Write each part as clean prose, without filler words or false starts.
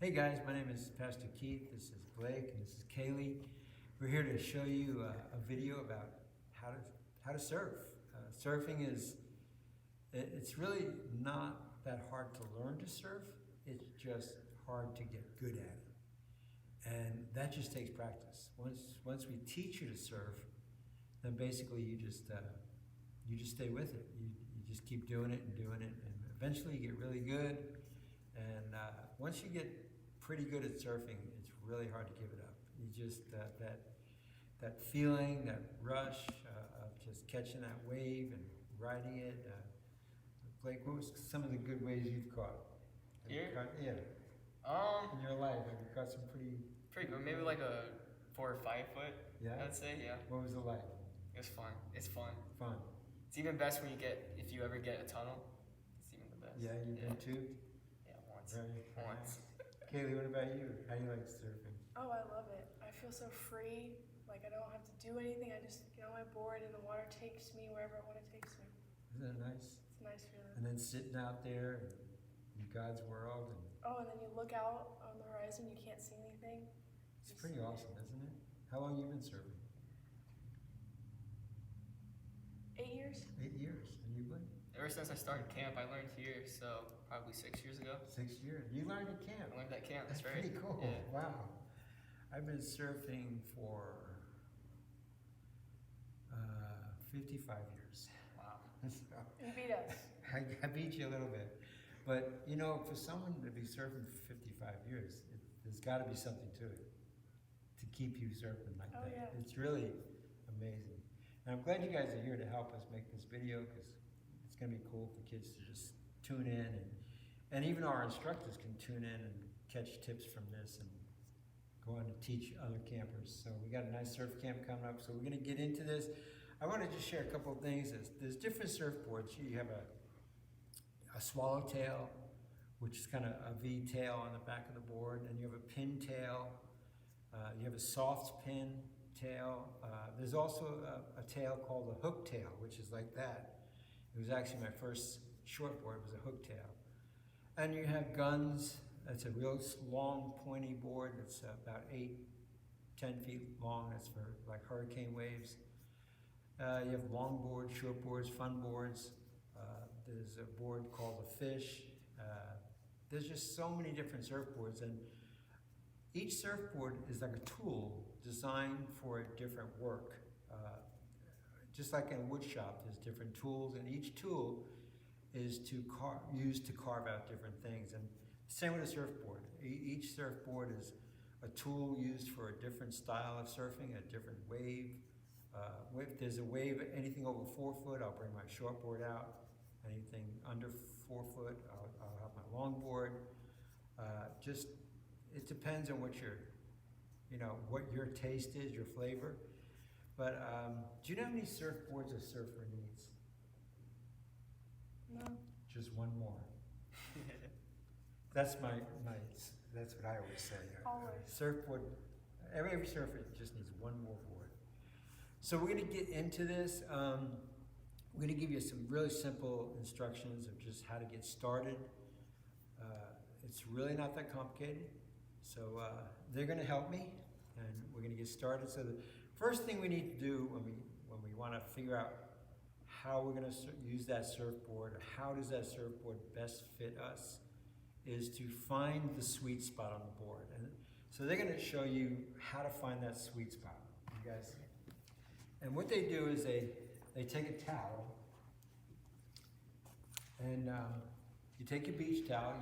Hey guys, my name is Pastor Keith, this is Blake, and this is Kaylee. We're here to show you a video about how to surf. Surfing it's really not that hard to learn to surf, it's just hard to get good at it. And that just takes practice. Once we teach you to surf, then basically you just stay with it. You just keep doing it, and eventually you get really good. And once you get pretty good at surfing, it's really hard to give it up. You just that feeling, that rush of just catching that wave and riding it. Blake, what was some of the good waves you've caught? Here? Yeah. In your life, have you caught some Pretty good. Maybe like a 4 or 5 foot. Yeah. I'd say, yeah. What was it like? It was fun. It's fun. Fun. It's even best if you ever get a tunnel. It's even the best. Yeah, you've been tubed? Yeah, once. Once. Kaylee, what about you? How do you like surfing? Oh, I love it. I feel so free. Like I don't have to do anything. I just get on my board and the water takes me wherever it takes me. Isn't that nice? It's a nice feeling. And then sitting out there in God's world, and Oh, and then you look out on the horizon, you can't see anything. it's pretty awesome, isn't it? How long you been surfing? 8 years? 8 years. And you, Blake? Ever since I started camp, I learned here, so probably 6 years ago. 6 years. You learned at camp. I learned at camp, That's that's right. pretty cool. Yeah. Wow. I've been surfing for 55 years. Wow. So, You beat us. I beat you a little bit. But, you know, for someone to be surfing for 55 years, there's got to be something to it to keep you surfing like Oh, that. yeah. It's really amazing. And I'm glad you guys are here to help us make this video, because it's going to be cool for kids to just tune in. And even our instructors can tune in and catch tips from this and go on to teach other campers. So we got a nice surf camp coming up, so we're going to get into this. I want to just share a couple of things. There's different surfboards. You have a swallowtail, which is kind of a V tail on the back of the board, and you have a pin tail. You have a soft pin tail. There's also a tail called a hook tail, which is like that. It was actually my first shortboard, was a hook tail. And you have guns. That's a real long, pointy board that's about 8-10 feet long. That's for like hurricane waves. You have long boards, short boards, fun boards. There's a board called a fish. There's just so many different surfboards, and each surfboard is like a tool designed for a different work. Just like in a wood shop, there's different tools, and each tool is used to carve out different things. And same with a surfboard. Each surfboard is a tool used for a different style of surfing, a different wave. If there's a wave, anything over 4 foot, I'll bring my shortboard out. Anything under 4 foot, I'll have my longboard. Just, it depends on what what your taste is, your flavor. But do you know how many surfboards a surfer needs? No. Just one more. That's that's what I always say. Always. Surfboard, every surfer just needs one more board. So we're going to get into this. We're going to give you some really simple instructions of just how to get started. It's really not that complicated. So they're going to help me, and we're going to get started. So the first thing we need to do when we want to figure out how we're going to use that surfboard, or how does that surfboard best fit us, is to find the sweet spot on the board. And so they're going to show you how to find that sweet spot. You guys see? And what they do is they take a towel, and you take your beach towel,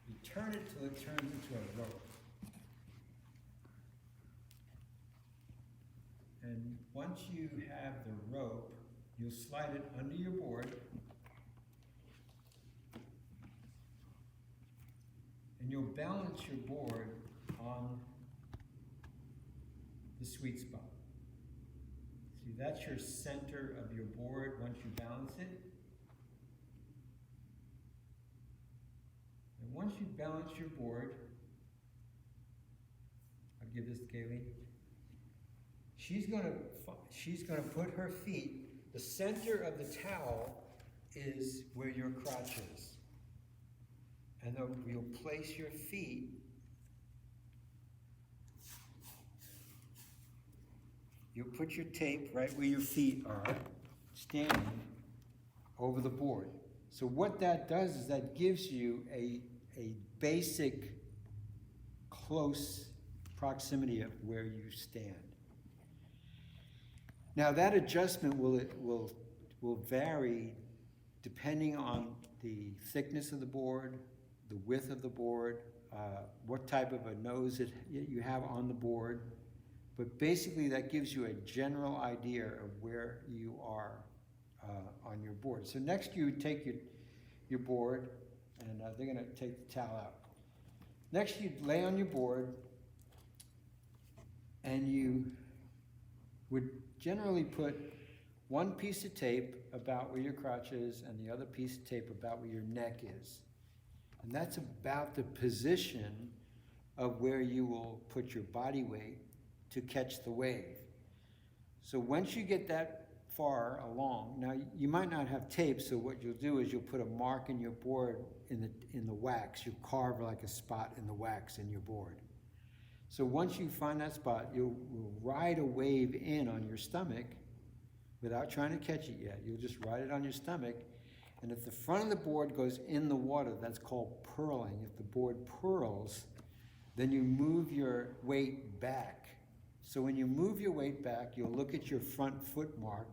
you turn it till it turns into a rope. And once you have the rope, you'll slide it under your board, and you'll balance your board on the sweet spot. See, that's your center of your board once you balance it. And once you balance your board, I'll give this to Kaylee. She's gonna put her feet, the center of the towel is where your crotch is. and then you'll place your feet you'll put your tape right where your feet are standing over the board. So what that does is that gives you a basic close proximity of where you stand. Now that adjustment will vary depending on the thickness of the board, the width of the board, what type of a nose you have on the board. But basically that gives you a general idea of where you are on your board. So next you take your board, and they're gonna take the towel out. Next you lay on your board, and you would generally put one piece of tape about where your crotch is and the other piece of tape about where your neck is. And that's about the position of where you will put your body weight to catch the wave. So once you get that far along, now you might not have tape, so what you'll do is you'll put a mark in your board in the wax. You carve like a spot in the wax in your board. So once you find that spot, you'll ride a wave in on your stomach without trying to catch it yet. You'll just ride it on your stomach, and if the front of the board goes in the water, that's called purling. If the board purls, then you move your weight back. So when you move your weight back, you'll look at your front foot mark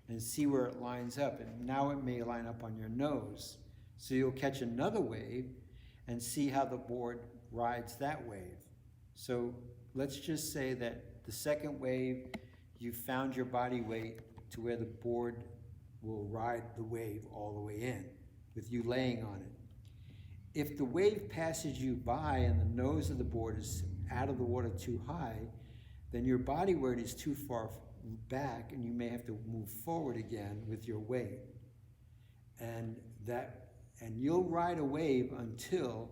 and see where it lines up. And now it may line up on your nose. So you'll catch another wave and see how the board rides that wave. So let's just say that the second wave, you found your body weight to where the board will ride the wave all the way in with you laying on it. If the wave passes you by and the nose of the board is out of the water too high, then your body weight is too far back and you may have to move forward again with your weight. And you'll ride a wave until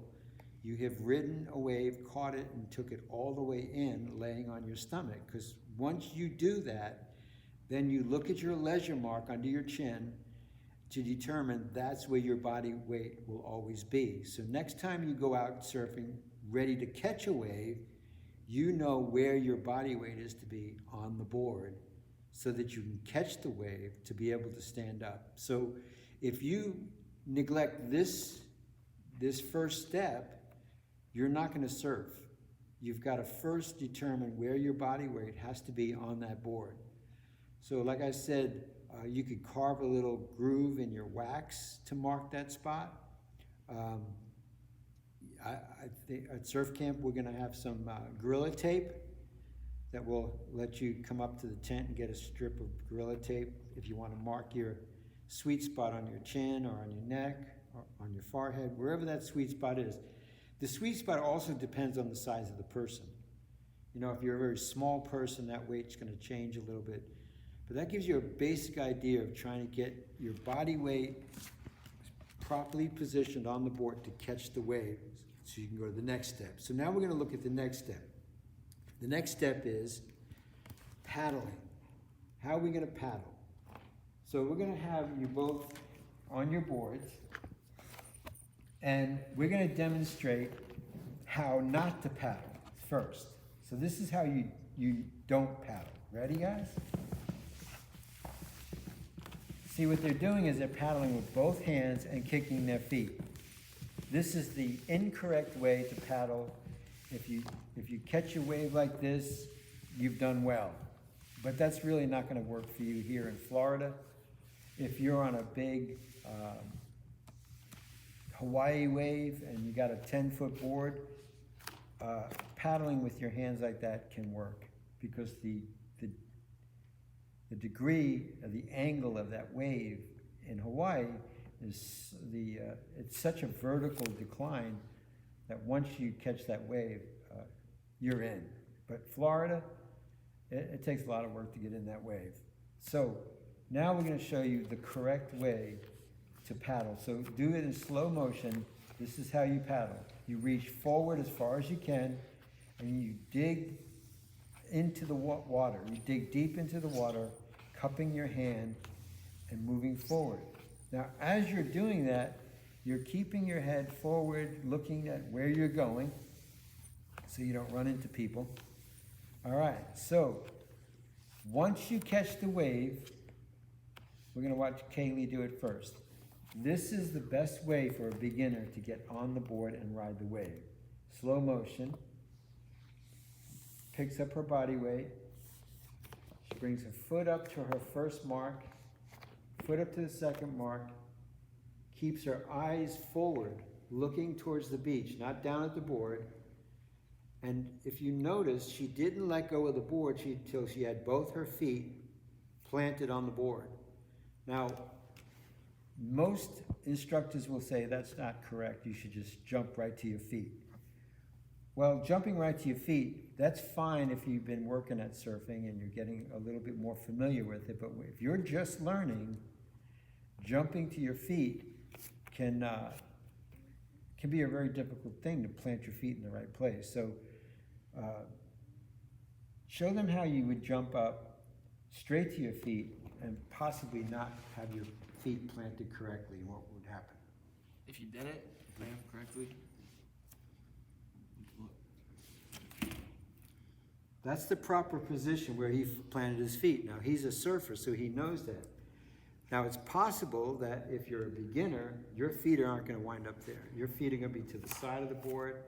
you have ridden a wave, caught it, and took it all the way in, laying on your stomach. Because once you do that, then you look at your leisure mark under your chin to determine that's where your body weight will always be. So next time you go out surfing, ready to catch a wave, you know where your body weight is to be on the board so that you can catch the wave to be able to stand up. So if you neglect this first step, you're not going to surf. You've got to first determine where your body weight has to be on that board. So like I said, you could carve a little groove in your wax to mark that spot. I think at surf camp we're going to have some Gorilla Tape that will let you come up to the tent and get a strip of Gorilla Tape if you want to mark your sweet spot on your chin or on your neck or on your forehead, wherever that sweet spot is. The sweet spot also depends on the size of the person. You know, if you're a very small person, that weight's going to change a little bit. But that gives you a basic idea of trying to get your body weight properly positioned on the board to catch the wave so you can go to the next step. So now we're going to look at the next step. The next step is paddling. How are we going to paddle? So we're going to have you both on your boards, and we're going to demonstrate how not to paddle first. So this is how you don't paddle. Ready, guys? See, what they're doing is they're paddling with both hands and kicking their feet. This is the incorrect way to paddle. If you catch a wave like this, you've done well. But that's really not going to work for you here in Florida. If you're on a big Hawaii wave and you got a 10-foot board, paddling with your hands like that can work because the degree of the angle of that wave in Hawaii is it's such a vertical decline that once you catch that wave, you're in. But Florida, it takes a lot of work to get in that wave. So now we're going to show you the correct way to paddle. So do it in slow motion. This is how you paddle. You reach forward as far as you can, and you dig into the water. You dig deep into the water, cupping your hand and moving forward. Now, as you're doing that, you're keeping your head forward, looking at where you're going, so you don't run into people. All right, so once you catch the wave, we're gonna watch Kaylee do it first. This is the best way for a beginner to get on the board and ride the wave. Slow motion, picks up her body weight, she brings her foot up to her first mark, foot up to the second mark, keeps her eyes forward, looking towards the beach, not down at the board. And if you notice, she didn't let go of the board till she had both her feet planted on the board. Now, most instructors will say that's not correct. You should just jump right to your feet. Well, jumping right to your feet, that's fine if you've been working at surfing and you're getting a little bit more familiar with it. But if you're just learning, jumping to your feet can be a very difficult thing to plant your feet in the right place. So show them how you would jump up straight to your feet and possibly not have your feet planted correctly. What would happen? If you didn't plant them correctly, That's the proper position where he planted his feet. Now, he's a surfer, so he knows that. Now, it's possible that if you're a beginner, your feet aren't going to wind up there. Your feet are going to be to the side of the board,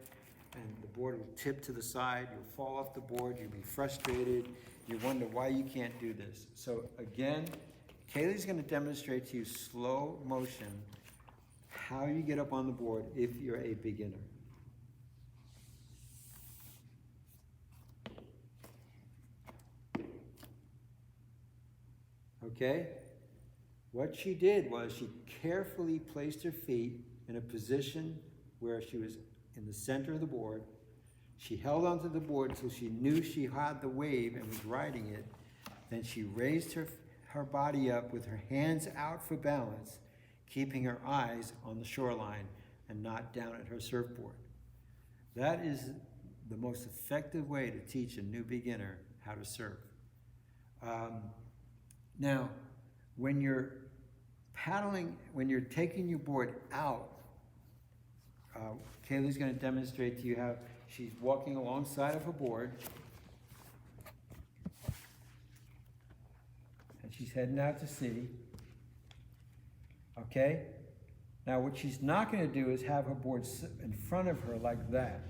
and the board will tip to the side. You'll fall off the board. You'll be frustrated. You wonder why you can't do this. So, again, Kaylee's going to demonstrate to you slow motion how you get up on the board if you're a beginner. Okay? What she did was she carefully placed her feet in a position where she was in the center of the board. She held onto the board until she knew she had the wave and was riding it. Then she raised her body up with her hands out for balance, keeping her eyes on the shoreline and not down at her surfboard. That is the most effective way to teach a new beginner how to surf. Now, when you're paddling, when you're taking your board out, Kaylee's going to demonstrate to you how she's walking alongside of her board. And she's heading out to sea. Okay? Now, what she's not going to do is have her board in front of her like that.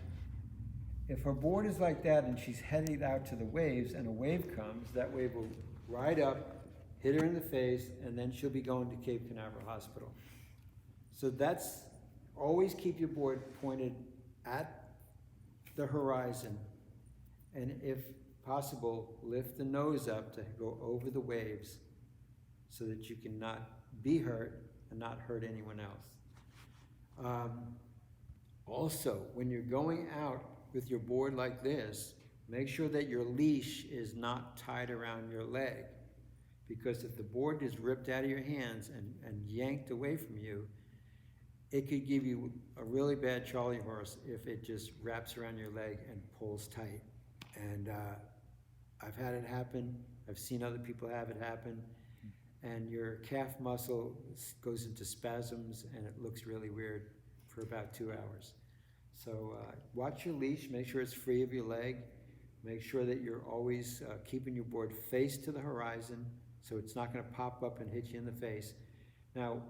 If her board is like that and she's headed out to the waves and a wave comes, that wave will ride up, hit her in the face, and then she'll be going to Cape Canaveral Hospital. So that's, always keep your board pointed at the horizon, and if possible, lift the nose up to go over the waves so that you can not be hurt and not hurt anyone else. Also, when you're going out with your board like this, make sure that your leash is not tied around your leg. Because if the board is ripped out of your hands and yanked away from you, it could give you a really bad Charlie horse if it just wraps around your leg and pulls tight. And I've had it happen. I've seen other people have it happen. And your calf muscle goes into spasms and it looks really weird for about 2 hours. So watch your leash, make sure it's free of your leg. Make sure that you're always keeping your board face to the horizon, so it's not going to pop up and hit you in the face. Now,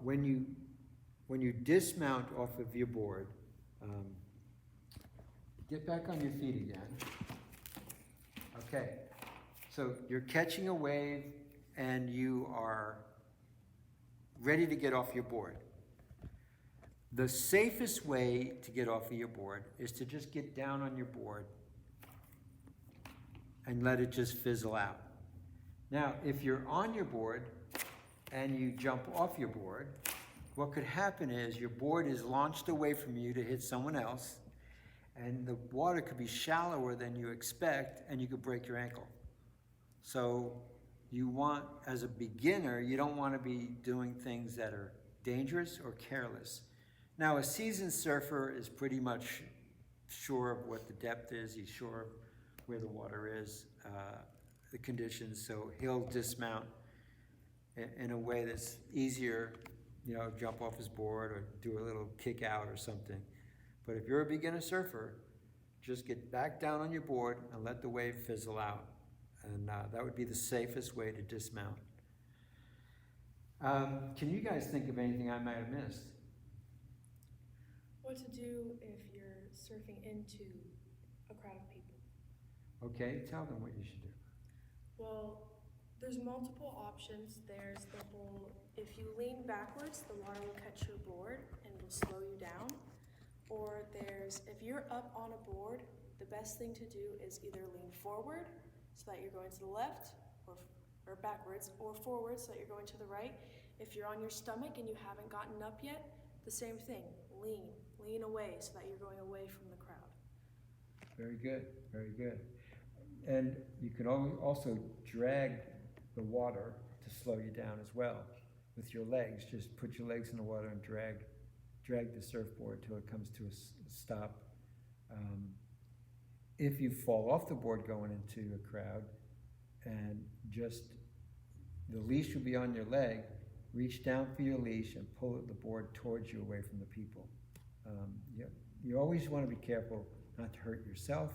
when you dismount off of your board, get back on your feet again. Okay, so you're catching a wave and you are ready to get off your board. The safest way to get off of your board is to just get down on your board and let it just fizzle out. Now, if you're on your board and you jump off your board, what could happen is your board is launched away from you to hit someone else, and the water could be shallower than you expect, and you could break your ankle. So you want, as a beginner, you don't want to be doing things that are dangerous or careless. Now, a seasoned surfer is pretty much sure of what the depth is. He's sure of where the water is, the conditions, so he'll dismount in a way that's easier you know, jump off his board or do a little kick out or something. But if you're a beginner surfer, just get back down on your board and let the wave fizzle out. And that would be the safest way to dismount. Can you guys think of anything I might have missed? What to do if you're surfing into a crowd of people? Okay, tell them what you should do. Well, there's multiple options. There's the whole, if you lean backwards, the water will catch your board and will slow you down. Or there's, if you're up on a board, the best thing to do is either lean forward so that you're going to the left, or backwards, or forward so that you're going to the right. If you're on your stomach and you haven't gotten up yet, the same thing, lean away so that you're going away from the crowd. Very good, very good. And you can also drag the water to slow you down as well with your legs. Just put your legs in the water and drag the surfboard till it comes to a stop. If you fall off the board going into a crowd, and just the leash will be on your leg, reach down for your leash and pull the board towards you away from the people. You always want to be careful not to hurt yourself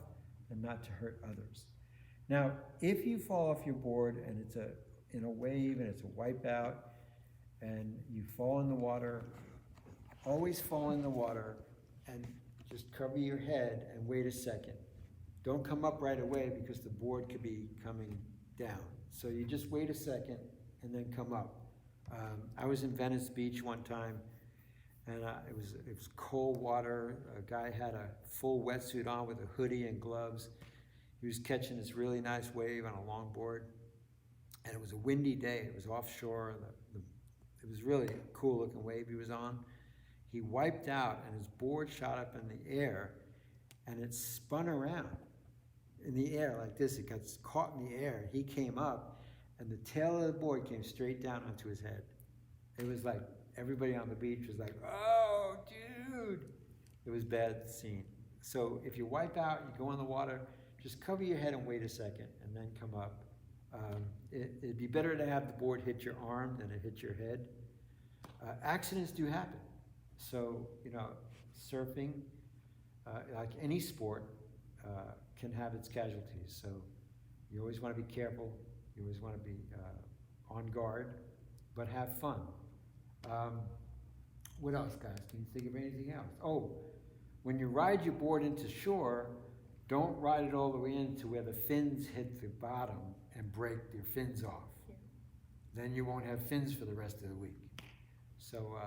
and not to hurt others. Now, if you fall off your board and it's in a wave and it's a wipeout and you fall in the water, always fall in the water and just cover your head and wait a second. Don't come up right away because the board could be coming down. So you just wait a second and then come up. I was in Venice Beach one time, and it was cold water. A guy had a full wetsuit on with a hoodie and gloves. He was catching this really nice wave on a longboard, and it was a windy day. It was offshore. It was really a cool looking wave he was on. He wiped out, and his board shot up in the air, and it spun around in the air like this. It got caught in the air. He came up, and the tail of the board came straight down onto his head. It was like everybody on the beach was like, "Oh, dude!" It was a bad scene. So if you wipe out, you go in the water, just cover your head and wait a second, and then come up. It'd be better to have the board hit your arm than it hit your head. Accidents do happen. So, you know, surfing, like any sport, can have its casualties. So you always want to be careful. You always want to be on guard, but have fun. What else, guys? Can you think of anything else? Oh, when you ride your board into shore, don't ride it all the way in to where the fins hit the bottom and break your fins off. Yeah. Then you won't have fins for the rest of the week. So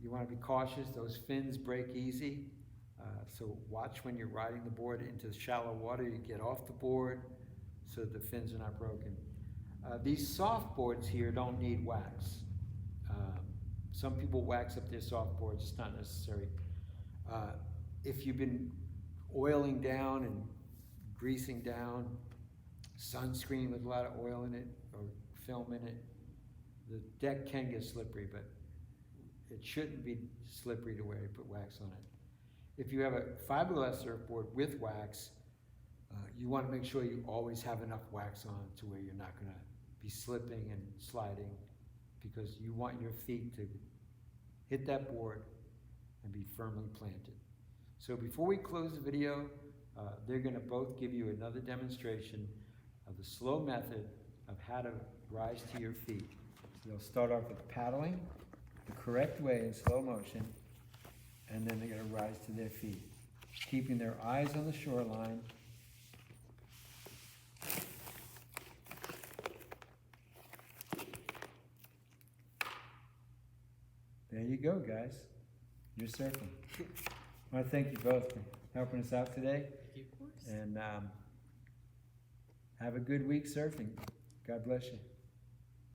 you want to be cautious. Those fins break easy. So watch when you're riding the board into the shallow water. You get off the board so that the fins are not broken. These soft boards here don't need wax. Some people wax up their soft boards. It's not necessary. If you've been oiling down and greasing down, sunscreen with a lot of oil in it or film in it, the deck can get slippery, but it shouldn't be slippery to where you put wax on it. If you have a fiberglass surfboard with wax, you want to make sure you always have enough wax on to where you're not going to be slipping and sliding, because you want your feet to hit that board and be firmly planted. So before we close the video, they're going to both give you another demonstration of the slow method of how to rise to your feet. So they'll start off with paddling the correct way in slow motion, and then they're going to rise to their feet, keeping their eyes on the shoreline. There you go, guys. You're surfing. I want to thank you both for helping us out today. Of course. And have a good week surfing. God bless you.